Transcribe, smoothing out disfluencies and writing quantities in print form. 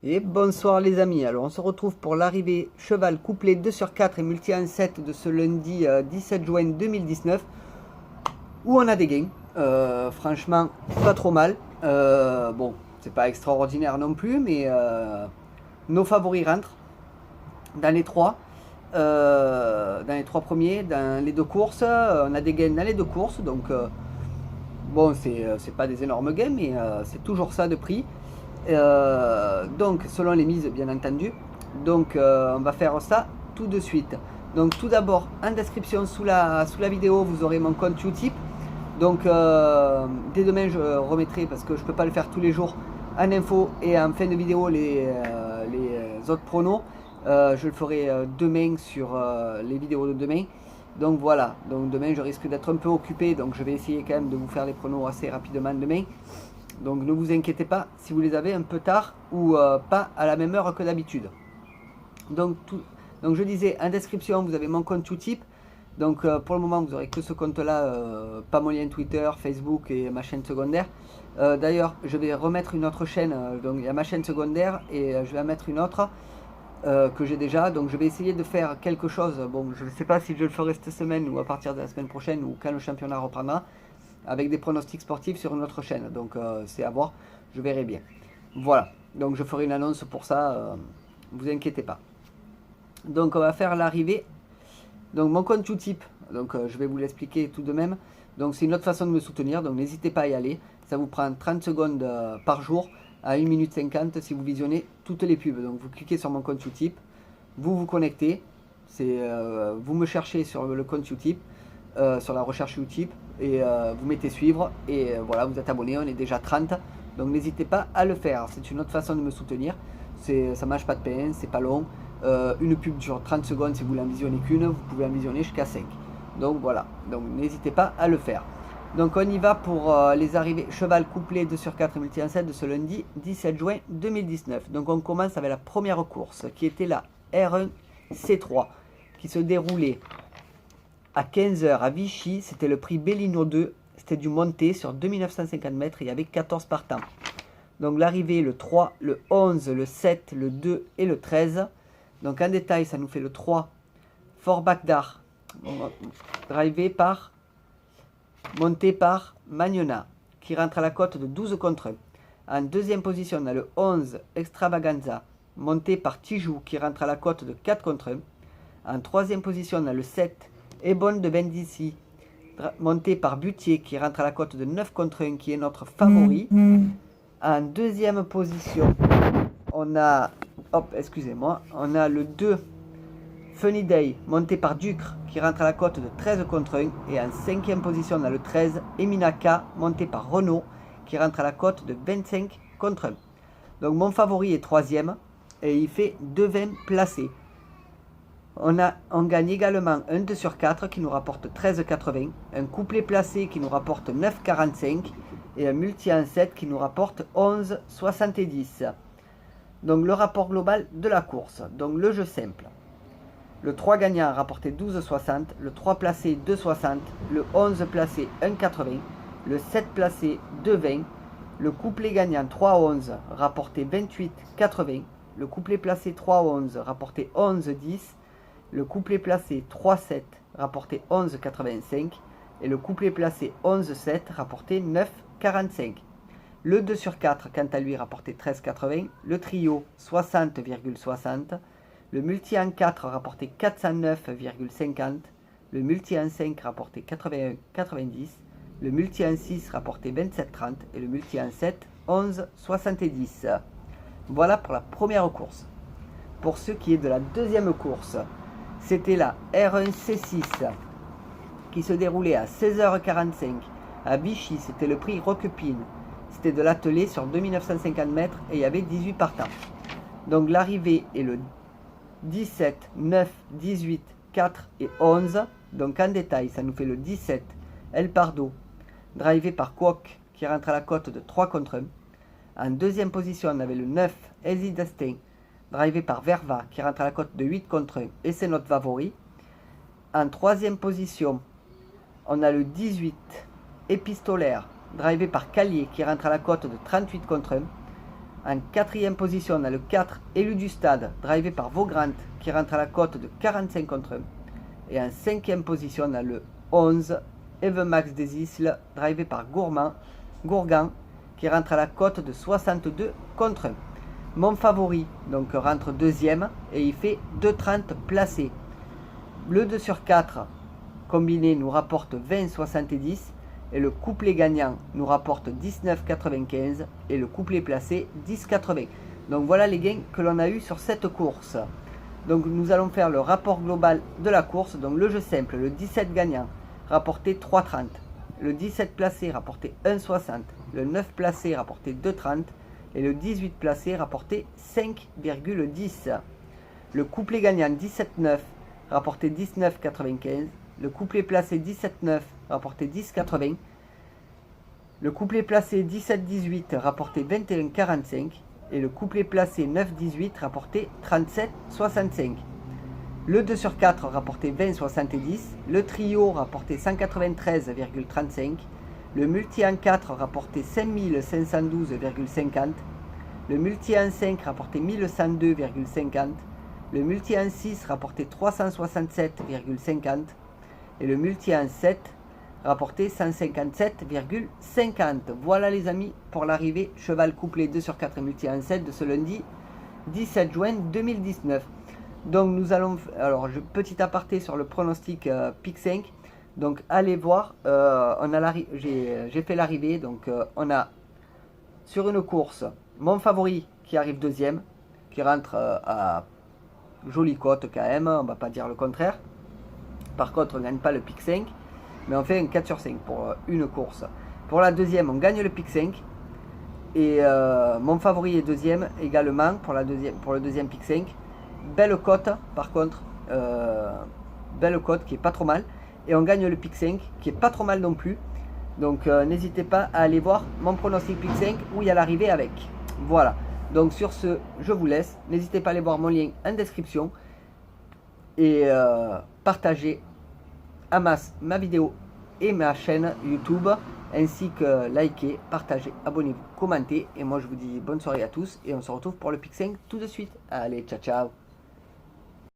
Et bonsoir les amis, alors on se retrouve pour l'arrivée cheval couplé 2 sur 4 et multi 1-7 de ce lundi 17 juin 2019 où on a des gains, franchement pas trop mal, bon c'est pas extraordinaire non plus mais nos favoris rentrent dans dans les trois premiers, dans les deux courses, on a des gains dans les deux courses donc bon c'est pas des énormes gains mais c'est toujours ça de prix. Donc selon les mises bien entendu. Donc on va faire ça tout de suite. Donc tout d'abord en description sous la vidéo vous aurez mon compte Utip. Donc dès demain je remettrai parce que je peux pas le faire tous les jours en info et en fin de vidéo les autres pronos. Je le ferai demain sur les vidéos de demain. Donc voilà, donc demain je risque d'être un peu occupé donc je vais essayer quand même de vous faire les pronos assez rapidement demain. Donc ne vous inquiétez pas si vous les avez un peu tard ou pas à la même heure que d'habitude. Donc je disais en description vous avez mon compte Utip. Donc pour le moment vous aurez que ce compte là, pas mon lien Twitter, Facebook et ma chaîne secondaire. D'ailleurs je vais remettre une autre chaîne, donc il y a ma chaîne secondaire et je vais en mettre une autre que j'ai déjà. Donc je vais essayer de faire quelque chose, bon je ne sais pas si je le ferai cette semaine ou à partir de la semaine prochaine ou quand le championnat reprendra, avec des pronostics sportifs sur une autre chaîne. Donc c'est à voir, je verrai bien. Voilà, donc je ferai une annonce pour ça, vous inquiétez pas. Donc on va faire l'arrivée. Donc mon compte Utip, donc je vais vous l'expliquer tout de même. Donc c'est une autre façon de me soutenir, donc n'hésitez pas à y aller. Ça vous prend 30 secondes par jour à 1 minute 50 si vous visionnez toutes les pubs. Donc vous cliquez sur mon compte Utip, vous vous connectez, vous me cherchez sur le compte Utip, sur la recherche Utip, et vous mettez suivre et voilà, vous êtes abonné, on est déjà 30, donc n'hésitez pas à le faire. C'est une autre façon de me soutenir, ça mange pas de pain, c'est pas long, une pub dure 30 secondes. Si vous voulez en visionner qu'une, vous pouvez en visionner jusqu'à 5, donc voilà, donc n'hésitez pas à le faire. Donc on y va pour les arrivées cheval couplé 2 sur 4 et multi 1-7 de ce lundi 17 juin 2019. Donc on commence avec la première course qui était la R1 C3 qui se déroulait à 15h à Vichy. C'était le prix Bellino 2, c'était du monté sur 2950 mètres et il y avait 14 partants. Donc l'arrivée le 3, le 11, le 7, le 2 et le 13. Donc en détail ça nous fait le 3 Fort Bagdad, monté par Magnona, qui rentre à la cote de 12 contre 1. En deuxième position on a le 11 Extravaganza, monté par Tijou, qui rentre à la cote de 4 contre 1. En troisième position on a le 7 Ebon de Bendici, monté par Butier, qui rentre à la cote de 9 contre 1, qui est notre favori. En deuxième position, on a, on a le 2 Funny Day, monté par Ducre, qui rentre à la cote de 13 contre 1. Et en cinquième position, on a le 13 Eminaka, monté par Renault, qui rentre à la cote de 25 contre 1. Donc mon favori est troisième et il fait 2,20 placés. On gagne également un 2 sur 4 qui nous rapporte 13,80, un couplet placé qui nous rapporte 9,45 et un multi 1-7 qui nous rapporte 11,70. Donc le rapport global de la course, donc le jeu simple. Le 3 gagnant rapporté 12,60, le 3 placé 2,60, le 11 placé 1,80, le 7 placé 2,20, le couplet gagnant 3,11 rapporté 28,80, le couplet placé 3,11 rapporté 11,10, le couplet placé 3,7 rapporté 11,85 et le couplet placé 11,7 rapporté 9,45. Le 2 sur 4 quant à lui rapporté 13,80, le trio 60,60, le multi en 4 rapporté 409,50, le multi en 5 rapporté 81,90, le multi en 6 rapporté 27,30 et le multi en 7 11,70. Voilà pour la première course. Pour ce qui est de la deuxième course, c'était la R1C6 qui se déroulait à 16h45 à Vichy. C'était le prix Roquepine. C'était de l'attelé sur 2950 mètres et il y avait 18 partants. Donc l'arrivée est le 17, 9, 18, 4 et 11. Donc en détail, ça nous fait le 17 El Pardo, drivé par Kwok, qui rentre à la cote de 3 contre 1. En deuxième position, on avait le 9 Easy Destin, drivé par Verva, qui rentre à la cote de 8 contre 1 et c'est notre favori. En troisième position, on a le 18 Épistolaire, drivé par Callier, qui rentre à la cote de 38 contre 1. En quatrième position, on a le 4 Élu du Stade, drivé par Vaugran, qui rentre à la cote de 45 contre 1. Et en cinquième position, on a le 11 Evemax des Isles, drivé par Gourgan, qui rentre à la cote de 62 contre 1. Mon favori donc rentre deuxième et il fait 2,30 placé. Le 2 sur 4 combiné nous rapporte 20,70 et le couplet gagnant nous rapporte 19,95 et le couplet placé 10,80. Donc voilà les gains que l'on a eu sur cette course. Donc nous allons faire le rapport global de la course. Donc le jeu simple, le 17 gagnant rapporté 3,30, le 17 placé rapporté 1,60, le 9 placé rapporté 2,30 et le 18 placé rapporté 5,10. Le couplet gagnant 17,9 rapporté 19,95, le couplet placé 17,9 rapporté 10,80, le couplet placé 17,18 rapporté 21,45 et le couplet placé 9,18 rapporté 37,65. Le 2 sur 4 rapporté 20,70, le trio rapporté 193,35, le multi en 4 rapporté 5512,50, le multi en 5 rapporté 1102,50, le multi en 6 rapporté 367,50 et le multi en 7 rapporté 157,50. Voilà les amis pour l'arrivée cheval couplet 2 sur 4 et multi en 7 de ce lundi 17 juin 2019. Donc nous allons, alors petit aparté sur le pronostic Pic 5. Donc allez voir, j'ai fait l'arrivée. Donc on a sur une course mon favori qui arrive deuxième, qui rentre à jolie cote quand même, on va pas dire le contraire. Par contre on ne gagne pas le Pic 5, mais on fait un 4 sur 5 pour une course. Pour la deuxième on gagne le Pic 5. Et mon favori est deuxième également pour le deuxième Pic 5. Belle cote par contre, belle cote qui est pas trop mal. Et on gagne le Pic 5 qui est pas trop mal non plus. Donc n'hésitez pas à aller voir mon pronostic Pic 5 où il y a l'arrivée avec. Voilà. Donc sur ce, je vous laisse. N'hésitez pas à aller voir mon lien en description. Et partagez à masse ma vidéo et ma chaîne YouTube. Ainsi que likez, partagez, abonnez-vous, commentez. Et moi je vous dis bonne soirée à tous. Et on se retrouve pour le Pic 5 tout de suite. Allez, ciao ciao.